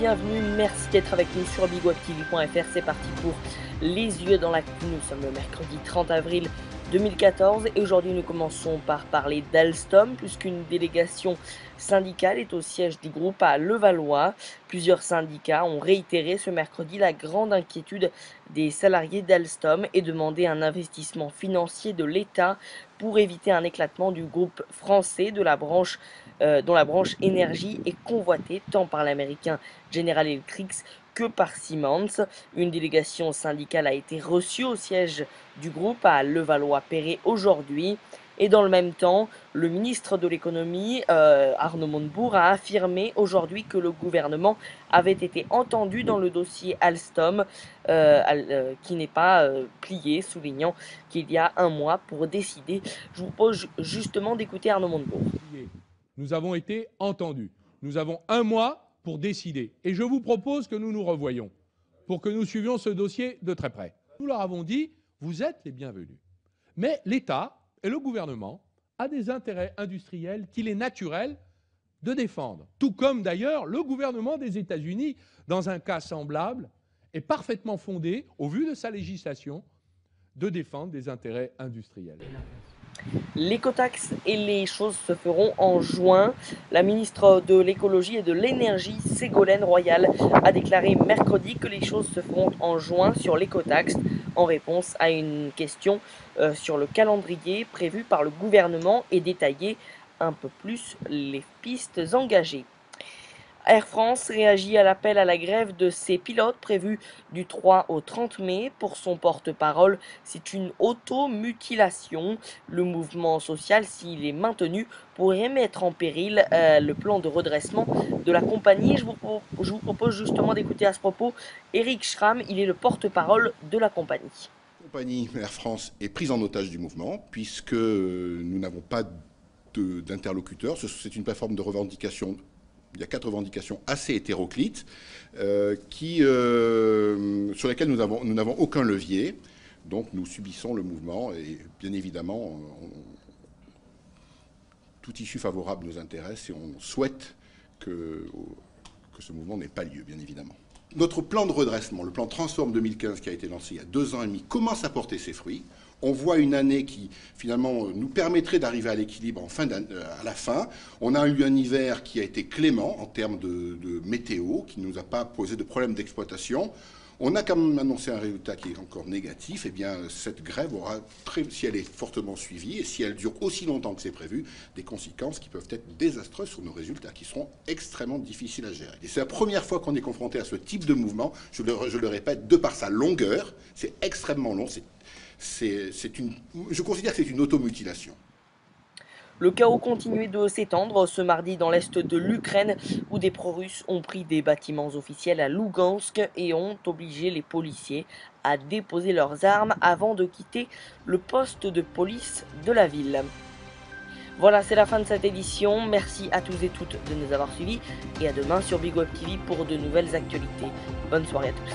bienvenue, merci d'être avec nous sur bigwebtv.fr. C'est parti pour Les Yeux dans l'actu. Nous sommes le mercredi 30 avril 2014 et aujourd'hui nous commençons par parler d'Alstom puisqu'une délégation syndicale est au siège du groupe à Levallois. Plusieurs syndicats ont réitéré ce mercredi la grande inquiétude des salariés d'Alstom et demandé un investissement financier de l'État pour éviter un éclatement du groupe français de la branche dont la branche énergie est convoitée tant par l'américain General Electric que par Siemens. Une délégation syndicale a été reçue au siège du groupe à Levallois-Perret aujourd'hui. Et dans le même temps, le ministre de l'économie, Arnaud Montebourg, a affirmé aujourd'hui que le gouvernement avait été entendu dans le dossier Alstom, qui n'est pas plié, soulignant qu'il y a un mois pour décider. Je vous propose justement d'écouter Arnaud Montebourg. Nous avons été entendus. Nous avons un mois pour décider. Et je vous propose que nous nous revoyions pour que nous suivions ce dossier de très près. Nous leur avons dit, vous êtes les bienvenus. Mais l'État et le gouvernement a des intérêts industriels qu'il est naturel de défendre. Tout comme d'ailleurs le gouvernement des États-Unis, dans un cas semblable, est parfaitement fondé, au vu de sa législation, de défendre des intérêts industriels. L'écotaxe et les choses se feront en juin. La ministre de l'écologie et de l'énergie, Ségolène Royal, a déclaré mercredi que les choses se feront en juin sur l'écotaxe en réponse à une question sur le calendrier prévu par le gouvernement et détailler un peu plus les pistes engagées. Air France réagit à l'appel à la grève de ses pilotes prévu du 3 au 30 mai. Pour son porte-parole, c'est une automutilation. Le mouvement social, s'il est maintenu, pourrait mettre en péril le plan de redressement de la compagnie. Je vous propose justement d'écouter à ce propos Éric Schramm, il est le porte-parole de la compagnie. La compagnie Air France est prise en otage du mouvement puisque nous n'avons pas d'interlocuteurs. C'est une plateforme de revendication. Il y a 4 revendications assez hétéroclites sur lesquelles nous n'avons aucun levier. Donc nous subissons le mouvement et bien évidemment, tout issue favorable nous intéresse et on souhaite que ce mouvement n'ait pas lieu, bien évidemment. Notre plan de redressement, le plan Transform 2015 qui a été lancé il y a 2 ans et demi, commence à porter ses fruits. On voit une année qui, finalement, nous permettrait d'arriver à l'équilibre à la fin. On a eu un hiver qui a été clément en termes de météo, qui ne nous a pas posé de problème d'exploitation. On a quand même annoncé un résultat qui est encore négatif. Eh bien, cette grève aura, si elle est fortement suivie et si elle dure aussi longtemps que c'est prévu, des conséquences qui peuvent être désastreuses sur nos résultats, qui seront extrêmement difficiles à gérer. Et c'est la première fois qu'on est confronté à ce type de mouvement. Je le répète, de par sa longueur, c'est extrêmement long. Je considère que c'est une automutilation. Le chaos continuait de s'étendre ce mardi dans l'est de l'Ukraine où des pro-russes ont pris des bâtiments officiels à Lougansk et ont obligé les policiers à déposer leurs armes avant de quitter le poste de police de la ville. Voilà, c'est la fin de cette édition. Merci à tous et toutes de nous avoir suivis et à demain sur Big Web TV pour de nouvelles actualités. Bonne soirée à tous.